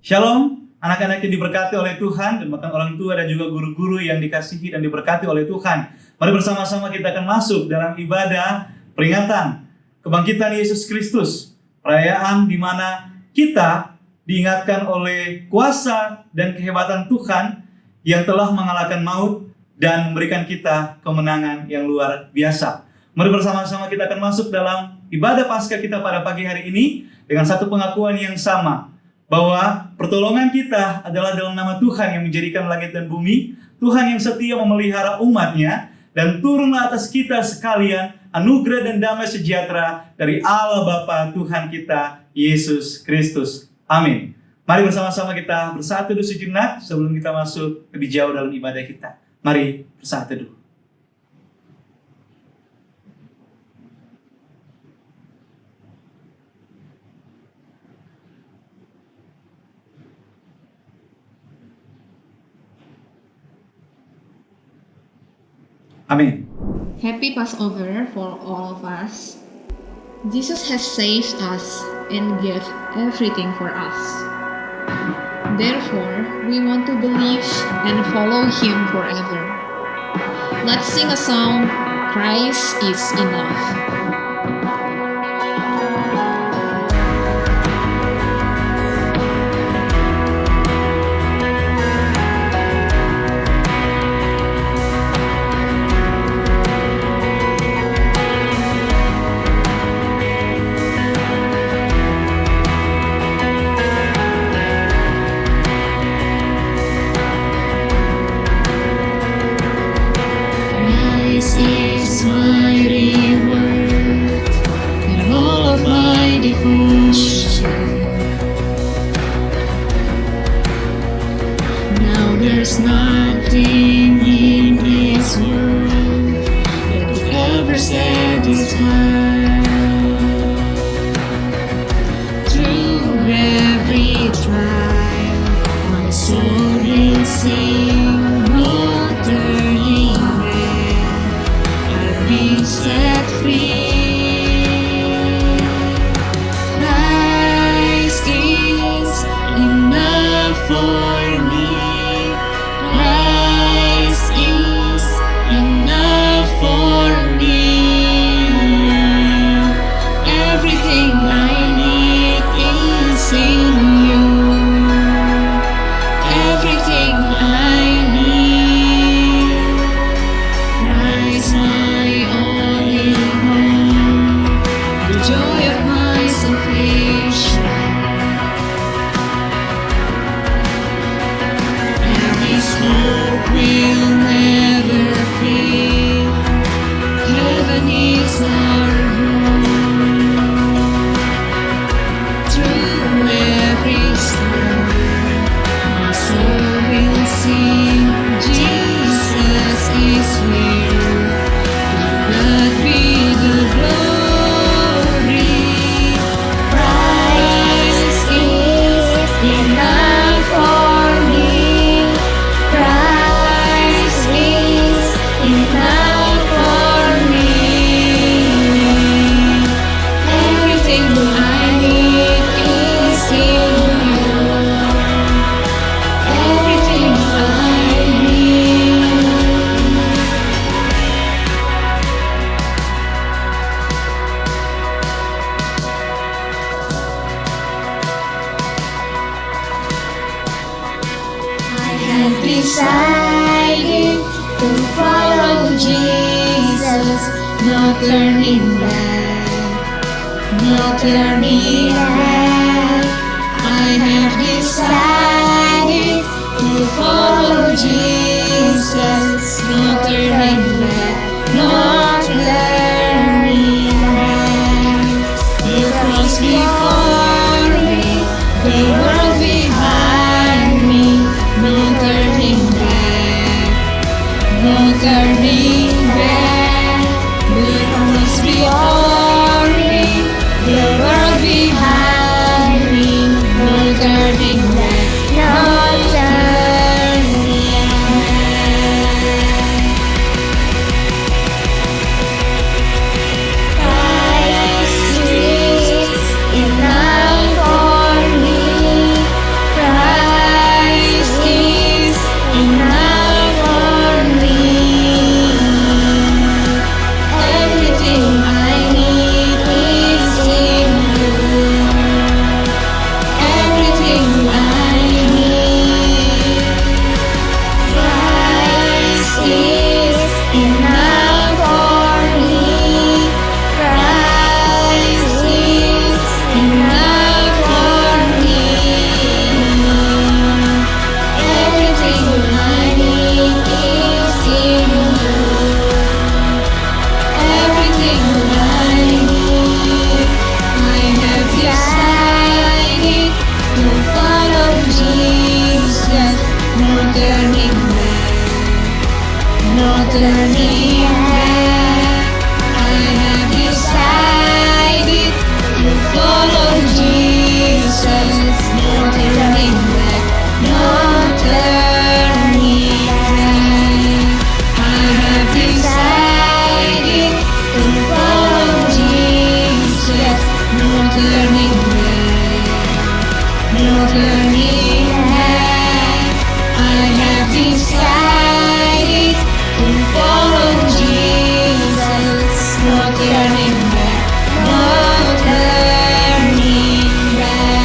Shalom, anak-anak yang diberkati oleh Tuhan, dan bahkan orang tua dan juga guru-guru yang dikasihi dan diberkati oleh Tuhan. Mari bersama-sama kita akan masuk dalam ibadah peringatan kebangkitan Yesus Kristus. Perayaan di mana kita diingatkan oleh kuasa dan kehebatan Tuhan yang telah mengalahkan maut dan memberikan kita kemenangan yang luar biasa. Mari bersama-sama kita akan masuk dalam ibadah Paskah kita pada pagi hari ini dengan satu pengakuan yang sama, bahwa pertolongan kita adalah dalam nama Tuhan yang menjadikan langit dan bumi, Tuhan yang setia memelihara umatnya, dan turunlah atas kita sekalian anugerah dan damai sejahtera dari Allah Bapa Tuhan kita, Yesus Kristus. Amin. Mari bersama-sama kita bersatu dulu sejenak sebelum kita masuk lebih jauh dalam ibadah kita. Mari bersatu dulu. Amin. Happy Passover for all of us. Jesus has saved us and gave everything for us. Therefore, we want to believe and follow Him forever. Let's sing a song, Christ is Enough. Is my reward and all of my devotion. Now there's nothing in this world that could ever satisfy. Through every trial, my soul will sing, no turning back. Be set free. Christ is enough for me. Christ is enough for me. Everything I need is in you. Everything I need. Christ my only hope, the joy of my salvation. And this hope will never fail. Heaven is our home. Through every storm, my soul will sing, Jesus is here. God be the glory. Christ is enough for me. Christ is enough for me. Everything I need is in you. Everything I need. I have decided to follow Jesus, no turning back, no turning back. I have decided to follow Jesus, no turning back, no turning back. The cross before me, the world behind me, no turning back, no turning back. The cross before me, the world behind me, no turning back, no turning back. Christ is turning back. I have decided to follow Jesus. No turning back, no turning back.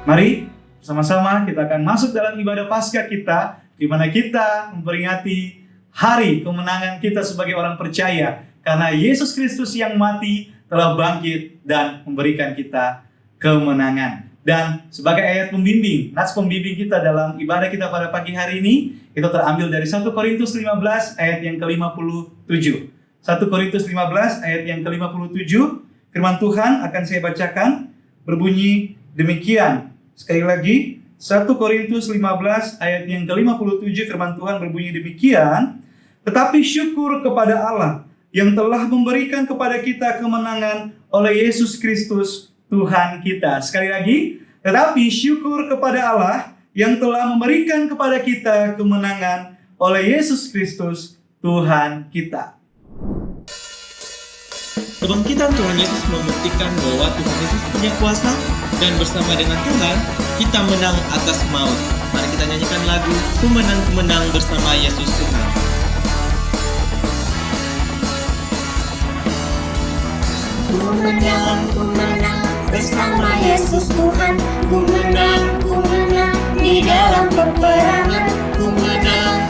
Mari sama-sama kita akan masuk dalam ibadah Paskah kita, di mana kita memperingati hari kemenangan kita sebagai orang percaya, karena Yesus Kristus yang mati telah bangkit dan memberikan kita kemenangan. Dan sebagai ayat pembimbing, nats pembimbing kita dalam ibadah kita pada pagi hari ini, itu terambil dari 1 Korintus 15 ayat yang ke-57. 1 Korintus 15 ayat yang ke-57, firman Tuhan akan saya bacakan, berbunyi demikian. Sekali lagi, 1 Korintus 15 ayat yang ke-57, firman Tuhan berbunyi demikian. Tetapi syukur kepada Allah yang telah memberikan kepada kita kemenangan oleh Yesus Kristus Tuhan kita. Sekali lagi, tetapi syukur kepada Allah yang telah memberikan kepada kita kemenangan oleh Yesus Kristus Tuhan kita. Kebangkitan Tuhan Yesus membuktikan bahwa Tuhan Yesus punya kuasa dan bersama dengan Tuhan kita menang atas maut. Mari kita nyanyikan lagu Ku Menang bersama Yesus Tuhan. Ku menang bersama Yesus Tuhan. Ku menang di dalam peperangan. Ku menang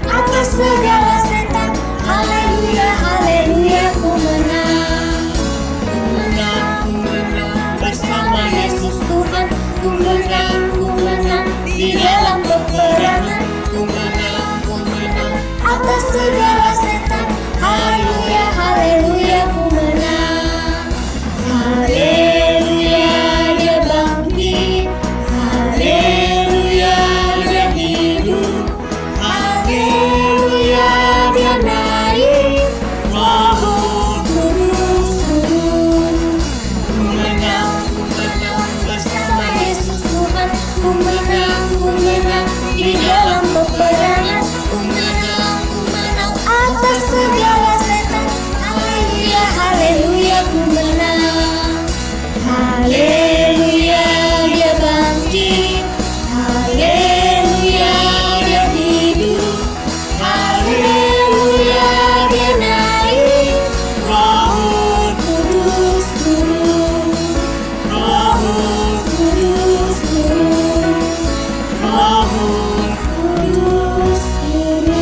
atas segala setan. Haleluya, haleluya, ku menang bersama Yesus Tuhan. Ku menang di dalam peperangan. Ku menang atas segala setan. Haleluya, haleluya, ku menang. Haleluya, dia bangkit. Haleluya, dia hidup. Haleluya, dia naik. Roh Kudus turun. Ku menang bersama Yesus Tuhan. Ku menang di dalam peperangan. Ku menang atas segala setan. Haleluya, haleluya, ku menang. Haleluya, dia bangkit. Haleluya, dia hidup. Haleluya, dia naik. Roh Kudus turun. Roh Kudus turun. Roh Kudus turun.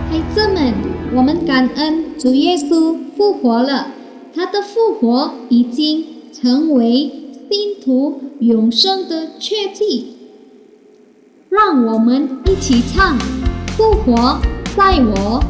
孩子们，我们感恩主耶稣复活了，他的复活已经成为信徒永生的确据。让我们一起唱：复活在我。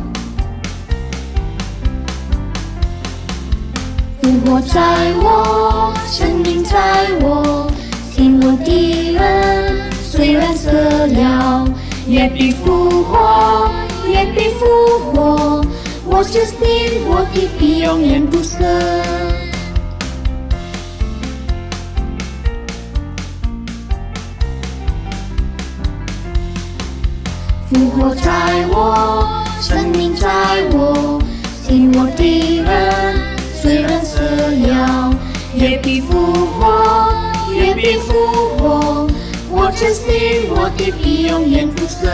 复活在我，生命在我，信我的人虽然死了，也必复活，也必复活。我只信我的必永远不死。复活在我，生命在我，信我的人虽然死了，也必复活，也必复活。我只信我的必永远不死。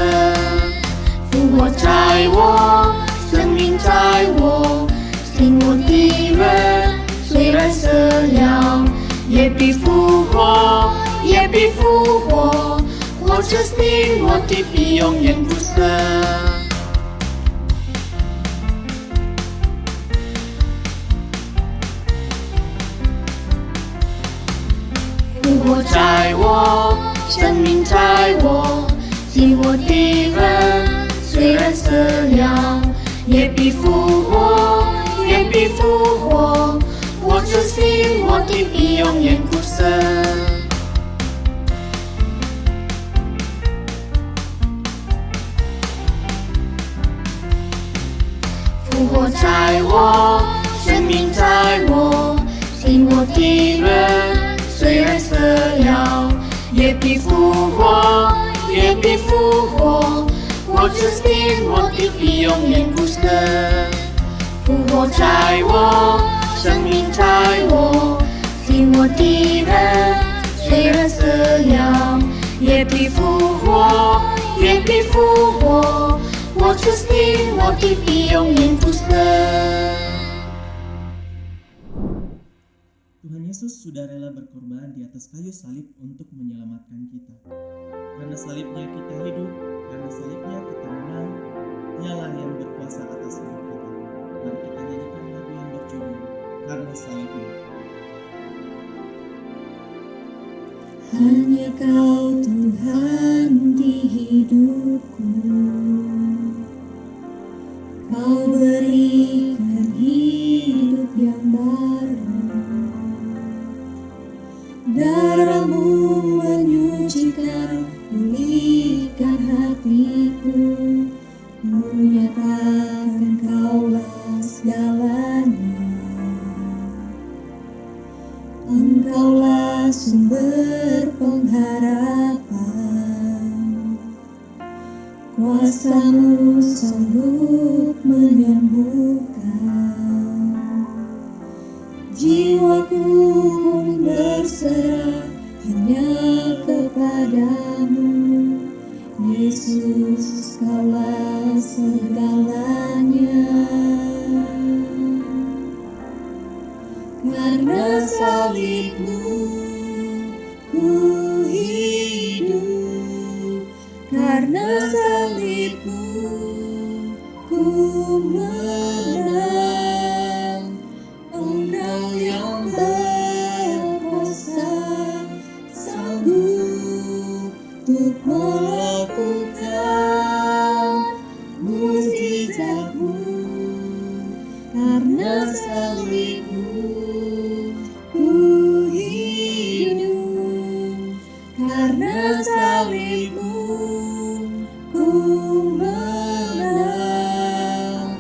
复活在我，生命在我，信我的人虽然死了，也必复活，也必复活。我只信我的必永远不死。复活在我，生命在我，信我的人虽然死了，也必复活，也必复活。我只信我的必永远不死。复活在我，生命在我，信我的人虽然死了，也必复活，也必复活。我只信我的必永远不死。复活在我，生命在我，信我的人虽然死了，也必复活，也必复活。我只信我的必永远不死。Tuhan Yesus sudah rela berkorban di atas kayu salib untuk menyelamatkan kita. Karena salibnya kita hidup, karena salibnya kita menang. Dialah yang berkuasa atas hidup kita. Mari kita nyanyikan lagu yang berjudul Karena Salibnya. Hanya Kau Tuhan di hidupku, Kau berikan hidup yang baru. Darah-Mu menyucikan, pulihkan hatiku. Menyatakan Kaulah segalanya. Engkaulah sumber pengharapan. Kuasa-Mu sanggup menyembuhkan. Jiwaku pun berserah hanya kepadamu. Yesus, Kaulah segalanya. Karena salib-Mu ku hidup, karena salib-Mu ku menang. Engkau yang berkuasa, sanggup untuk melakukan mukjizat-Mu. Karena salib-Mu ku hidup, karena salib-Mu ku menang.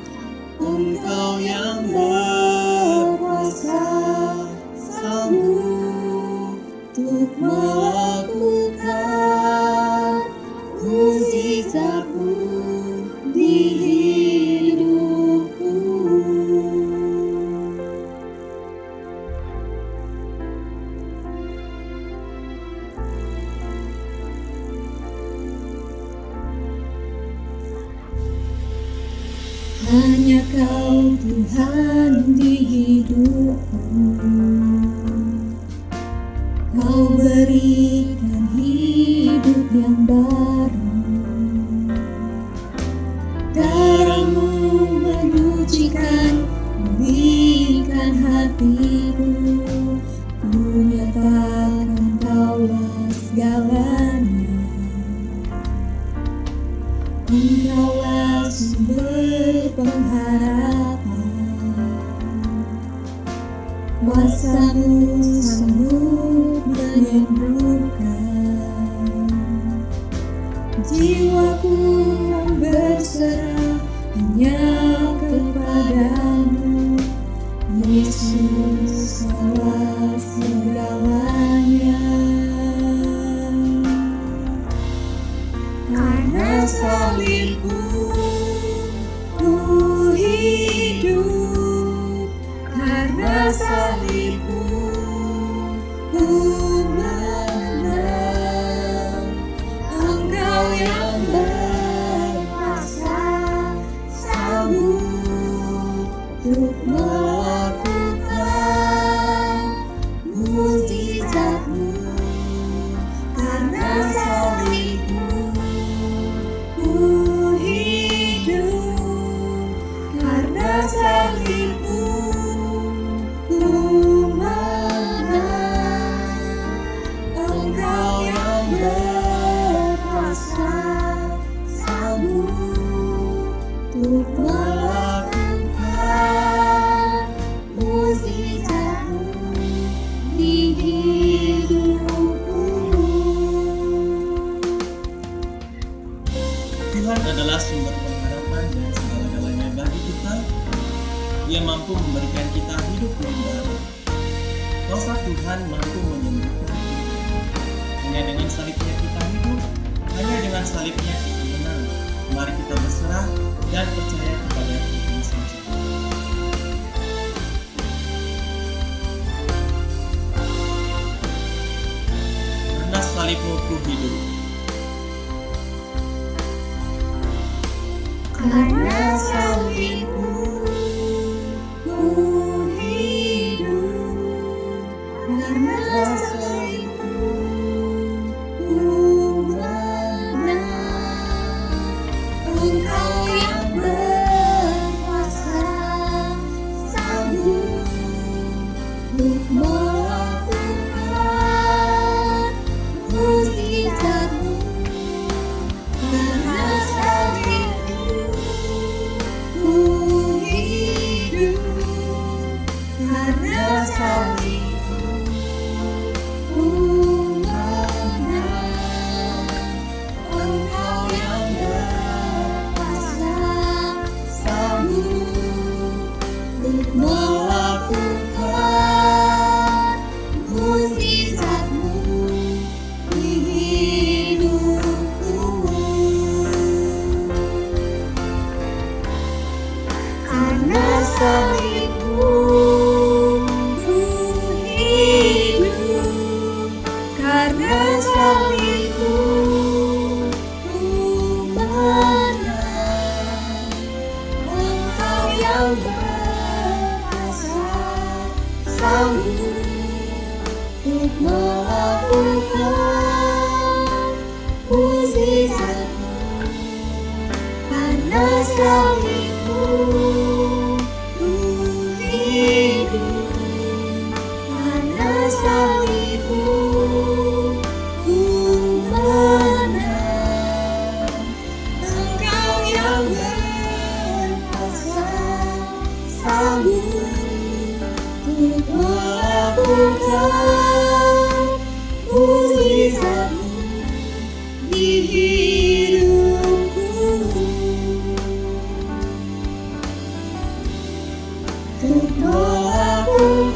Engkau yang berkuasa, sanggup untuk melakukan mukjizat-Mu di hidupku. Hanya Kau Tuhan di hidupku, Kau berikan hidup yang baru. Darah-Mu menyucikan, pulihkan hatiku. Ku nyatakan Kaulah segalanya. Engkaulah sumber pengharapan. Kuasa-Mu sanggup menyembuhkan. Jiwaku berserah hanya kepadamu. Yesus, Kaulah segalanya. Karena salib-Mu ku hidup, karena salib-Mu ku menang. Engkau yang berkuasa, sanggup untuk melakukan mukjizat-Mu. Karena salib-Mu ku hidup, karena salib-Mu ku menang. Engkau yang berkuasa, sanggup untuk melakukan mukjizat-Mu di hidupku. Tuhan adalah sumber pengharapan dan segala-galanya bagi kita. Ia mampu memberikan kita hidup yang baru. Kuasa Tuhan mampu menyembuhkan kita. Hanya dengan salibnya kita hidup, hanya dengan salibnya kita menang. Mari kita berserah dan percaya kepada Tuhan saja. Karena salibmu ku hidup. Karena salibmu ku hidup, karena salibmu ku menang. Engkau yang berkuasa sanggup untuk melakukan mukjizat-Mu. Karena salibmu ku hidup, karena salibmu ku menang. Engkau yang berkuasa sanggup untuk melakukan mukjizat-Mu di hidupku. Karena salibmu ku hidup, karena salibmu ku menang. Engkau yang berkuasa sanggup untuk melakukan mukjizat-Mu. Karena salibmu ku hidup, karena salibmu ku menang. Engkau yang berkuasa sanggup untuk melakukan mukjizat-Mu di hidupku. Untuk melakukan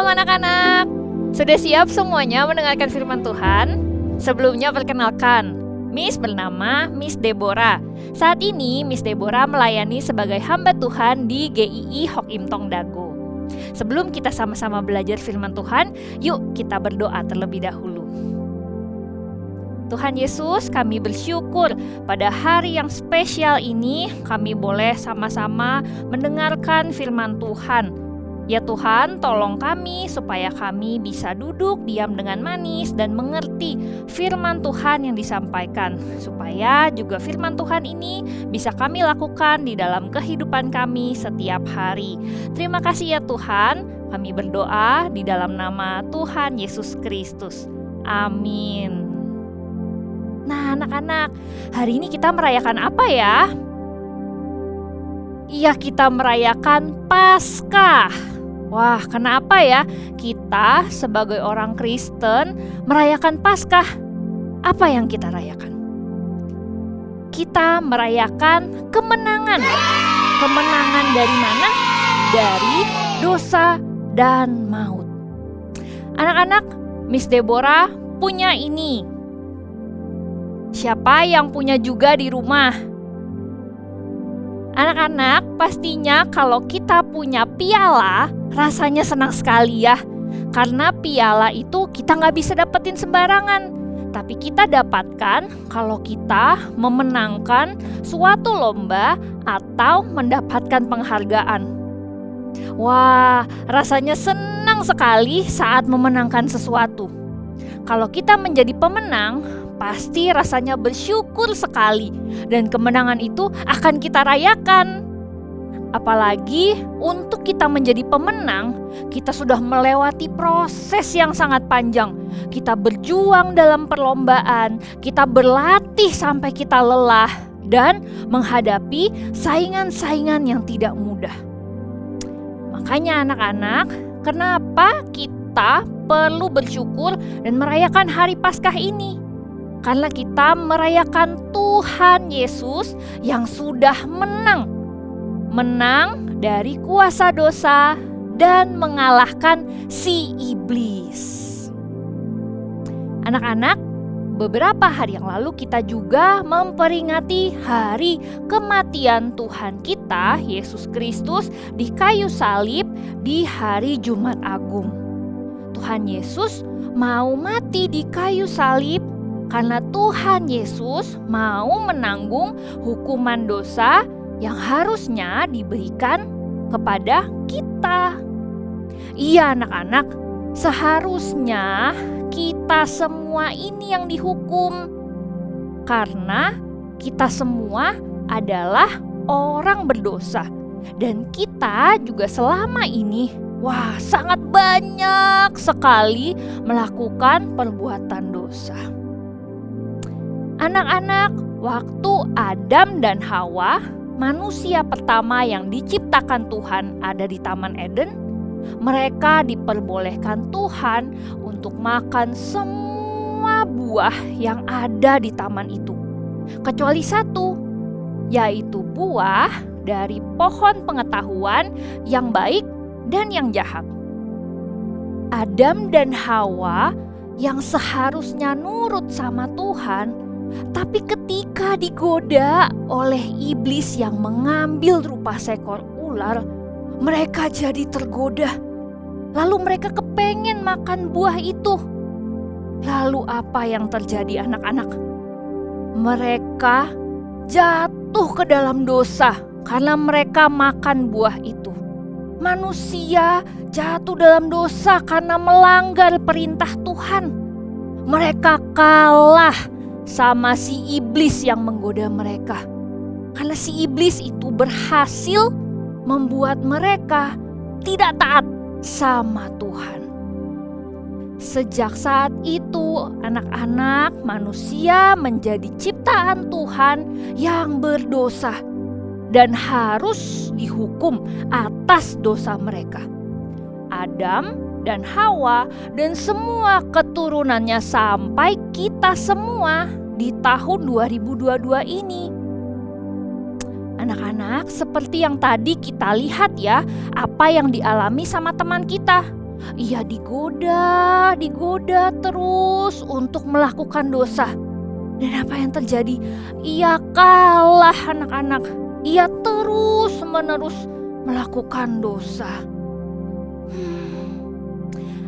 Shalom anak-anak. Sudah siap semuanya mendengarkan firman Tuhan? Sebelumnya perkenalkan, Miss bernama Miss Deborah. Saat ini Miss Deborah melayani sebagai hamba Tuhan di GII Hock Im Tong Dago. Sebelum kita sama-sama belajar firman Tuhan, yuk kita berdoa terlebih dahulu. Tuhan Yesus, kami bersyukur pada hari yang spesial ini kami boleh sama-sama mendengarkan firman Tuhan. Ya Tuhan, tolong kami supaya kami bisa duduk diam dengan manis dan mengerti firman Tuhan yang disampaikan. Supaya juga firman Tuhan ini bisa kami lakukan di dalam kehidupan kami setiap hari. Terima kasih ya Tuhan, kami berdoa di dalam nama Tuhan Yesus Kristus. Amin. Nah anak-anak, hari ini kita merayakan apa ya? Iya, kita merayakan Paskah. Wah, kenapa ya kita sebagai orang Kristen merayakan Paskah? Apa yang kita rayakan? Kita merayakan kemenangan. Kemenangan dari mana? Dari dosa dan maut. Anak-anak, Miss Deborah punya ini. Siapa yang punya juga di rumah? Anak-anak, pastinya kalau kita punya piala, rasanya senang sekali ya. Karena piala itu kita nggak bisa dapetin sembarangan. Tapi kita dapatkan kalau kita memenangkan suatu lomba atau mendapatkan penghargaan. Wah, rasanya senang sekali saat memenangkan sesuatu. Kalau kita menjadi pemenang, pasti rasanya bersyukur sekali dan kemenangan itu akan kita rayakan. Apalagi untuk kita menjadi pemenang, kita sudah melewati proses yang sangat panjang. Kita berjuang dalam perlombaan, kita berlatih sampai kita lelah dan menghadapi saingan-saingan yang tidak mudah. Makanya anak-anak, kenapa kita perlu bersyukur dan merayakan hari Paskah ini? Karena kita merayakan Tuhan Yesus yang sudah menang dari kuasa dosa dan mengalahkan si iblis. Anak-anak, beberapa hari yang lalu kita juga memperingati hari kematian Tuhan kita, Yesus Kristus, di kayu salib di hari Jumat Agung. Tuhan Yesus mau mati di kayu salib karena Tuhan Yesus mau menanggung hukuman dosa yang harusnya diberikan kepada kita. Iya anak-anak, seharusnya kita semua ini yang dihukum. Karena kita semua adalah orang berdosa. Dan kita juga selama ini, sangat banyak sekali melakukan perbuatan dosa. Anak-anak, waktu Adam dan Hawa, manusia pertama yang diciptakan Tuhan ada di Taman Eden, mereka diperbolehkan Tuhan untuk makan semua buah yang ada di taman itu. Kecuali satu, yaitu buah dari pohon pengetahuan yang baik dan yang jahat. Adam dan Hawa yang seharusnya nurut sama Tuhan, tapi ketika digoda oleh iblis yang mengambil rupa seekor ular, mereka jadi tergoda. Lalu mereka kepengen makan buah itu. Lalu apa yang terjadi anak-anak? Mereka jatuh ke dalam dosa karena mereka makan buah itu. Manusia jatuh dalam dosa karena melanggar perintah Tuhan. Mereka kalah sama si iblis yang menggoda mereka. Karena si iblis itu berhasil membuat mereka tidak taat sama Tuhan. Sejak saat itu, anak-anak manusia menjadi ciptaan Tuhan yang berdosa dan harus dihukum atas dosa mereka. Adam dan Hawa dan semua keturunannya sampai kita semua di tahun 2022 ini. Anak-anak, seperti yang tadi kita lihat ya, apa yang dialami sama teman kita. ia digoda terus untuk melakukan dosa. Dan apa yang terjadi? Ia kalah anak-anak. Ia terus-menerus melakukan dosa.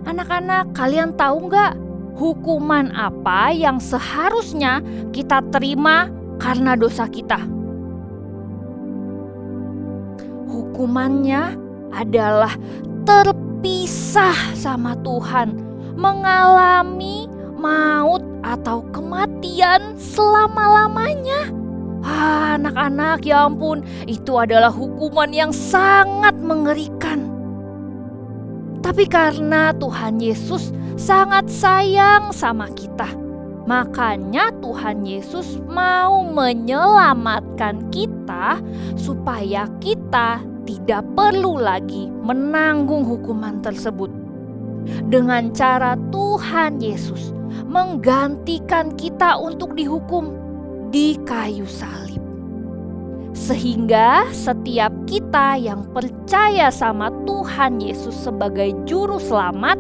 Anak-anak, kalian tahu nggak hukuman apa yang seharusnya kita terima karena dosa kita? Hukumannya adalah terpisah sama Tuhan, mengalami maut atau kematian selama-lamanya. Anak-anak, ya ampun, itu adalah hukuman yang sangat mengerikan. Tapi karena Tuhan Yesus sangat sayang sama kita, makanya Tuhan Yesus mau menyelamatkan kita supaya kita tidak perlu lagi menanggung hukuman tersebut. Dengan cara Tuhan Yesus menggantikan kita untuk dihukum di kayu salib. Sehingga setiap kita yang percaya sama Tuhan Yesus sebagai juru selamat,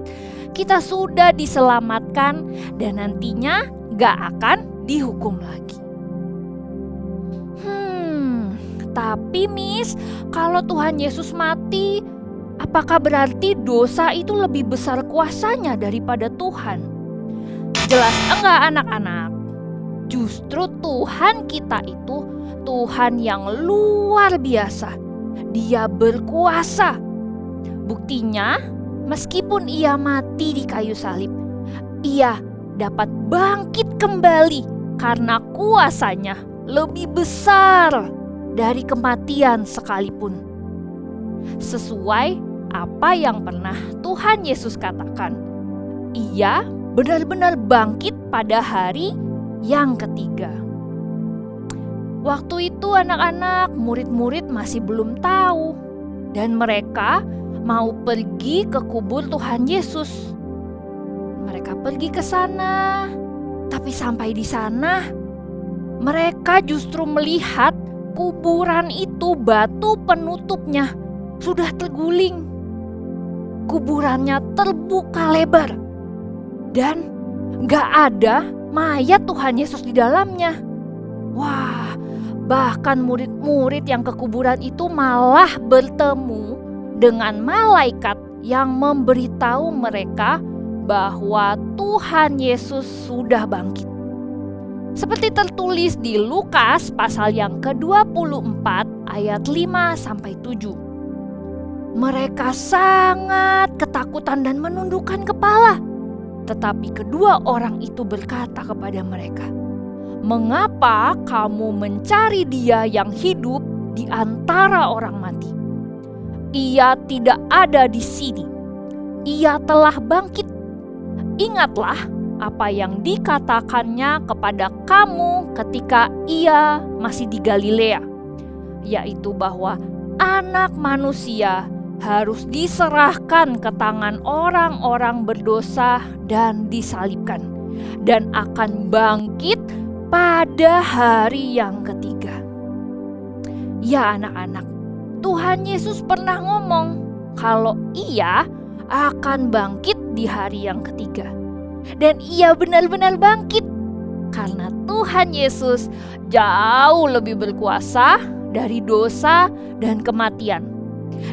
kita sudah diselamatkan dan nantinya gak akan dihukum lagi. Tapi Miss, kalau Tuhan Yesus mati, apakah berarti dosa itu lebih besar kuasanya daripada Tuhan? Jelas enggak anak-anak. Justru Tuhan kita itu Tuhan yang luar biasa. Dia berkuasa. Buktinya, meskipun ia mati di kayu salib, ia dapat bangkit kembali karena kuasanya lebih besar dari kematian sekalipun. Sesuai apa yang pernah Tuhan Yesus katakan, ia benar-benar bangkit pada hari yang ketiga. Waktu itu anak-anak, murid-murid masih belum tahu dan mereka mau pergi ke kubur Tuhan Yesus. Mereka pergi ke sana, tapi sampai di sana mereka justru melihat kuburan itu batu penutupnya sudah terguling. Kuburannya terbuka lebar dan gak ada mayat Tuhan Yesus di dalamnya. Wah, bahkan murid-murid yang ke kuburan itu malah bertemu dengan malaikat yang memberitahu mereka bahwa Tuhan Yesus sudah bangkit. Seperti tertulis di Lukas pasal yang ke-24 ayat 5-7. Mereka sangat ketakutan dan menundukkan kepala. Tetapi kedua orang itu berkata kepada mereka, "Mengapa kamu mencari Dia yang hidup di antara orang mati? Ia tidak ada di sini. Ia telah bangkit. Ingatlah apa yang dikatakannya kepada kamu ketika ia masih di Galilea, yaitu bahwa Anak Manusia harus diserahkan ke tangan orang-orang berdosa dan disalibkan, dan akan bangkit pada hari yang ketiga." Ya anak-anak, Tuhan Yesus pernah ngomong kalau ia akan bangkit di hari yang ketiga. Dan ia benar-benar bangkit karena Tuhan Yesus jauh lebih berkuasa dari dosa dan kematian.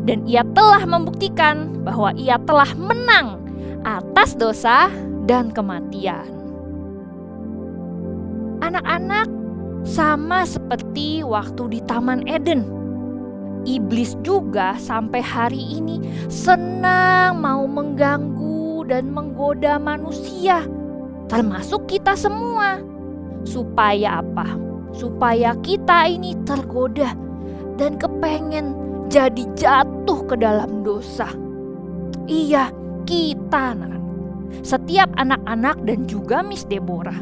Dan ia telah membuktikan bahwa ia telah menang atas dosa dan kematian. Anak-anak, sama seperti waktu di Taman Eden, iblis juga sampai hari ini senang mau mengganggu dan menggoda manusia, termasuk kita semua. Supaya apa? Supaya kita ini tergoda dan kepengen jadi jatuh ke dalam dosa. Iya, kita anak-anak. Setiap anak-anak dan juga Miss Deborah.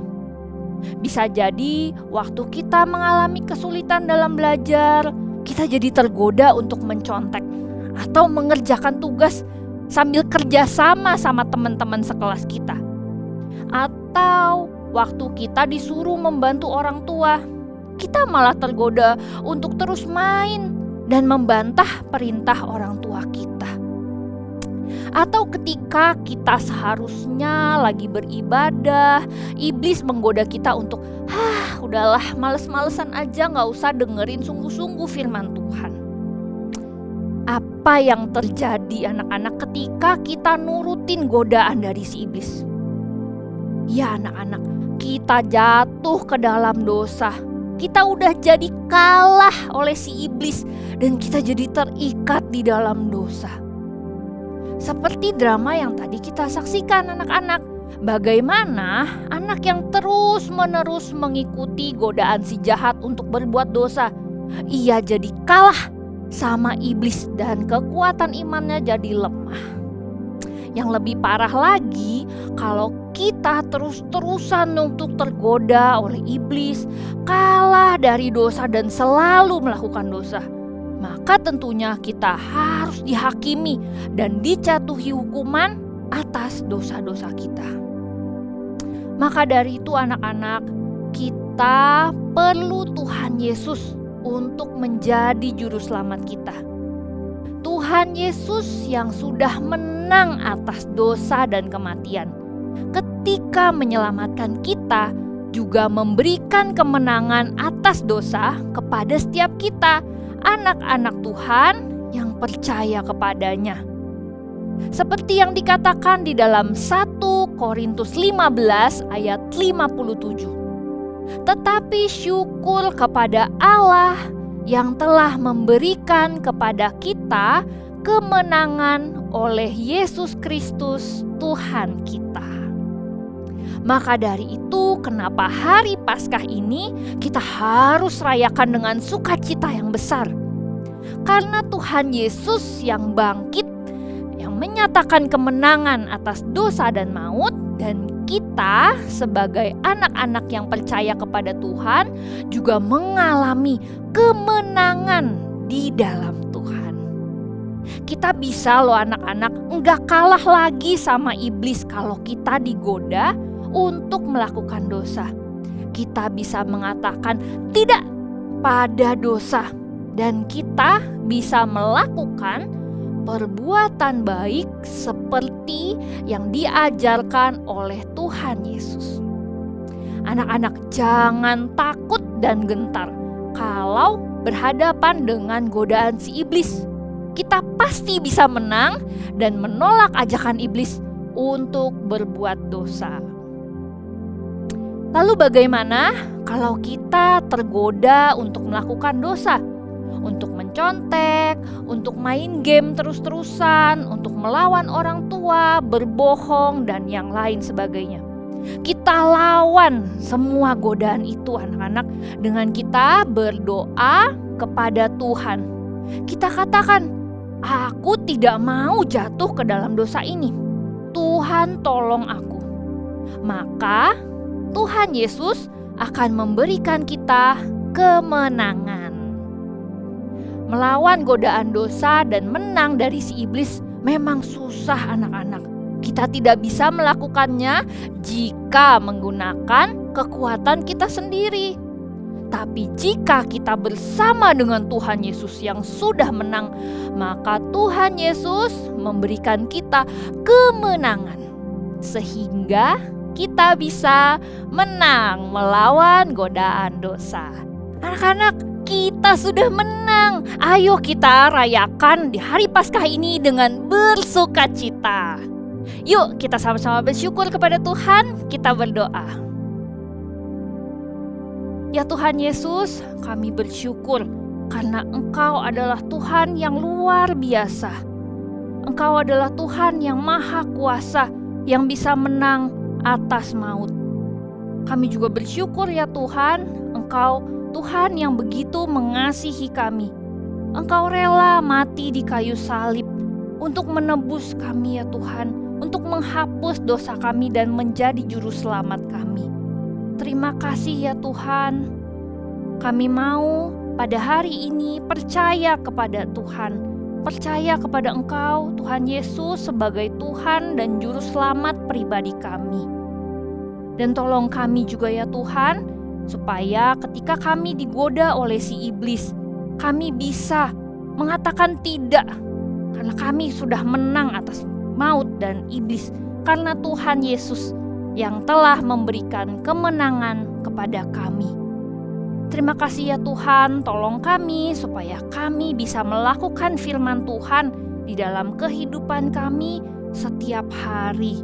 Bisa jadi waktu kita mengalami kesulitan dalam belajar, kita jadi tergoda untuk mencontek atau mengerjakan tugas sambil kerja sama teman-teman sekelas kita. Atau waktu kita disuruh membantu orang tua, kita malah tergoda untuk terus main dan membantah perintah orang tua kita. Atau ketika kita seharusnya lagi beribadah, iblis menggoda kita untuk, udahlah males-malesan aja, gak usah dengerin sungguh-sungguh firman Tuhan. Apa yang terjadi anak-anak ketika kita nurutin godaan dari si iblis? Ya anak-anak, kita jatuh ke dalam dosa. Kita udah jadi kalah oleh si iblis dan kita jadi terikat di dalam dosa. Seperti drama yang tadi kita saksikan anak-anak. Bagaimana anak yang terus-menerus mengikuti godaan si jahat untuk berbuat dosa, ia jadi kalah sama iblis dan kekuatan imannya jadi lemah. Yang lebih parah lagi, kalau kita terus-terusan untuk tergoda oleh iblis, kalah dari dosa dan selalu melakukan dosa, maka tentunya kita harus dihakimi dan dijatuhi hukuman atas dosa-dosa kita. Maka dari itu anak-anak, kita perlu Tuhan Yesus untuk menjadi juru selamat kita. Tuhan Yesus yang sudah menang atas dosa dan kematian, ketika menyelamatkan kita juga memberikan kemenangan atas dosa kepada setiap kita, anak-anak Tuhan yang percaya kepadanya. Seperti yang dikatakan di dalam 1 Korintus 15 ayat 57. Tetapi syukur kepada Allah yang telah memberikan kepada kita kemenangan oleh Yesus Kristus Tuhan kita. Maka dari itu, kenapa hari Paskah ini kita harus rayakan dengan sukacita yang besar? Karena Tuhan Yesus yang bangkit, yang menyatakan kemenangan atas dosa dan maut, dan kita sebagai anak-anak yang percaya kepada Tuhan juga mengalami kemenangan di dalam Tuhan. Kita bisa loh anak-anak, enggak kalah lagi sama iblis kalau kita digoda untuk melakukan dosa. Kita bisa mengatakan tidak pada dosa dan kita bisa melakukan perbuatan baik seperti yang diajarkan oleh Tuhan Yesus. Anak-anak, jangan takut dan gentar kalau berhadapan dengan godaan si iblis. Kita pasti bisa menang dan menolak ajakan iblis untuk berbuat dosa. Lalu bagaimana kalau kita tergoda untuk melakukan dosa? Untuk mencontek, untuk main game terus-terusan, untuk melawan orang tua, berbohong, dan yang lain sebagainya. Kita lawan semua godaan itu anak-anak dengan kita berdoa kepada Tuhan. Kita katakan, aku tidak mau jatuh ke dalam dosa ini. Tuhan tolong aku. Maka Tuhan Yesus akan memberikan kita kemenangan. Melawan godaan dosa dan menang dari si iblis memang susah anak-anak. Kita tidak bisa melakukannya jika menggunakan kekuatan kita sendiri. Tapi jika kita bersama dengan Tuhan Yesus yang sudah menang, maka Tuhan Yesus memberikan kita kemenangan. Sehingga kita bisa menang melawan godaan dosa. Anak-anak, kita sudah menang. Ayo kita rayakan di hari Paskah ini dengan bersukacita. Yuk kita sama-sama bersyukur kepada Tuhan. Kita berdoa. Ya Tuhan Yesus, kami bersyukur karena Engkau adalah Tuhan yang luar biasa. Engkau adalah Tuhan yang maha kuasa, yang bisa menang atas maut. Kami juga bersyukur ya Tuhan, Engkau Tuhan yang begitu mengasihi kami. Engkau rela mati di kayu salib untuk menebus kami ya Tuhan, untuk menghapus dosa kami dan menjadi juru selamat kami. Terima kasih ya Tuhan. Kami mau pada hari ini percaya kepada Tuhan, percaya kepada Engkau Tuhan Yesus sebagai Tuhan dan juru selamat pribadi kami. Dan tolong kami juga ya Tuhan, supaya ketika kami digoda oleh si iblis, kami bisa mengatakan tidak, karena kami sudah menang atas maut dan iblis, karena Tuhan Yesus yang telah memberikan kemenangan kepada kami. Terima kasih ya Tuhan, tolong kami supaya kami bisa melakukan firman Tuhan di dalam kehidupan kami setiap hari.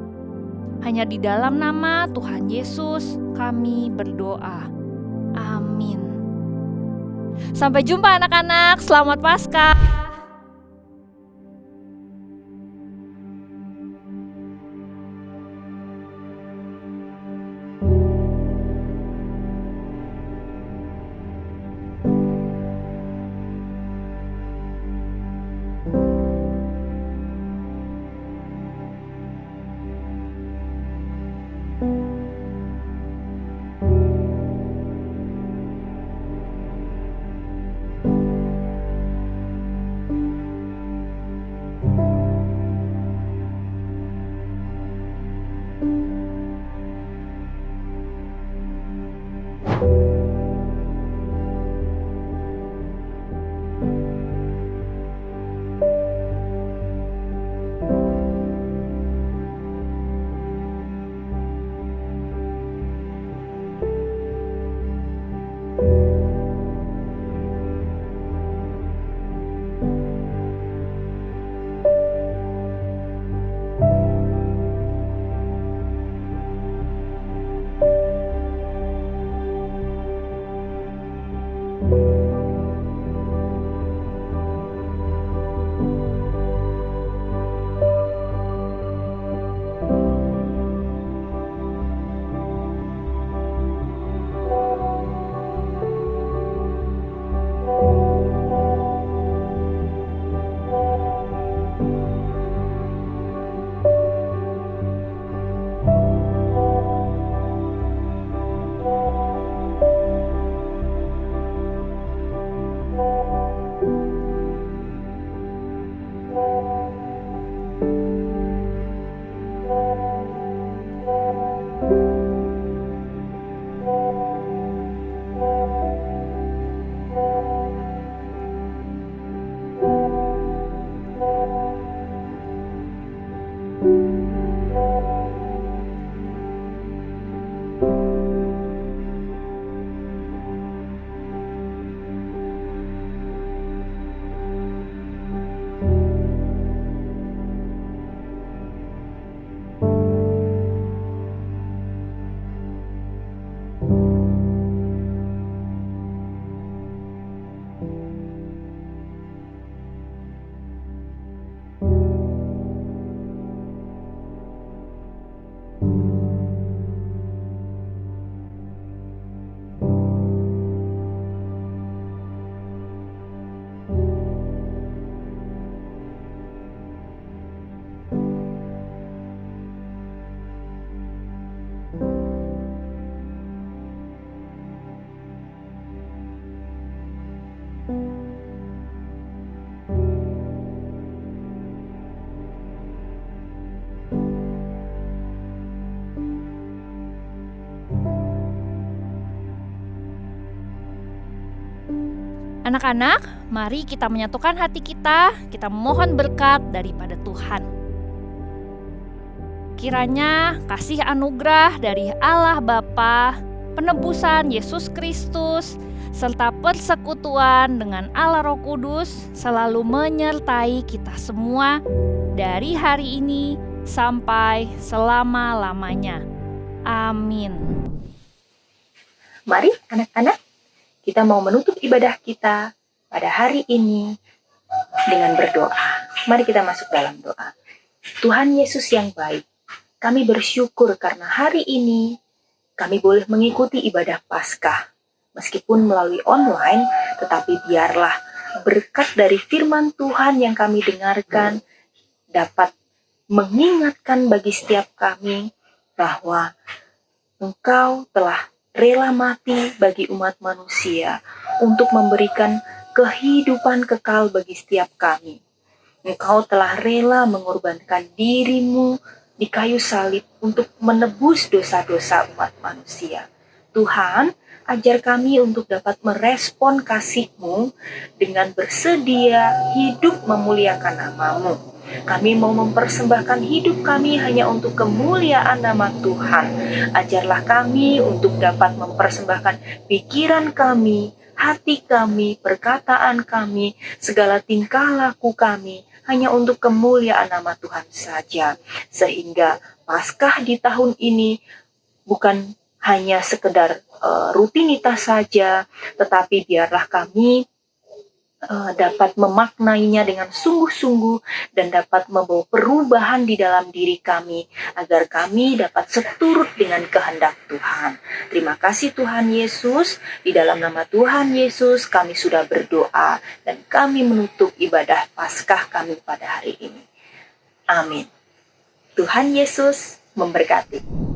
Hanya di dalam nama Tuhan Yesus kami berdoa. Amin. Sampai jumpa anak-anak, selamat Paskah. Anak-anak, mari kita menyatukan hati kita memohon berkat daripada Tuhan. Kiranya kasih anugerah dari Allah Bapa, penebusan Yesus Kristus, serta persekutuan dengan Allah Roh Kudus selalu menyertai kita semua dari hari ini sampai selama-lamanya. Amin. Mari anak-anak, kita mau menutup ibadah kita pada hari ini dengan berdoa. Mari kita masuk dalam doa. Tuhan Yesus yang baik, kami bersyukur karena hari ini kami boleh mengikuti ibadah Paskah. Meskipun melalui online, tetapi biarlah berkat dari firman Tuhan yang kami dengarkan dapat mengingatkan bagi setiap kami bahwa Engkau telah rela mati bagi umat manusia untuk memberikan kehidupan kekal bagi setiap kami. Engkau telah rela mengorbankan dirimu di kayu salib untuk menebus dosa-dosa umat manusia. Tuhan, ajar kami untuk dapat merespon kasih-Mu dengan bersedia hidup memuliakan nama-Mu. Kami mau mempersembahkan hidup kami hanya untuk kemuliaan nama Tuhan. Ajarlah kami untuk dapat mempersembahkan pikiran kami, hati kami, perkataan kami, segala tingkah laku kami hanya untuk kemuliaan nama Tuhan saja. Sehingga Paskah di tahun ini bukan hanya sekedar rutinitas saja, tetapi biarlah kami dapat memaknainya dengan sungguh-sungguh dan dapat membawa perubahan di dalam diri kami agar kami dapat seturut dengan kehendak Tuhan. Terima kasih Tuhan Yesus, di dalam nama Tuhan Yesus kami sudah berdoa dan kami menutup ibadah Paskah kami pada hari ini. Amin. Tuhan Yesus memberkati.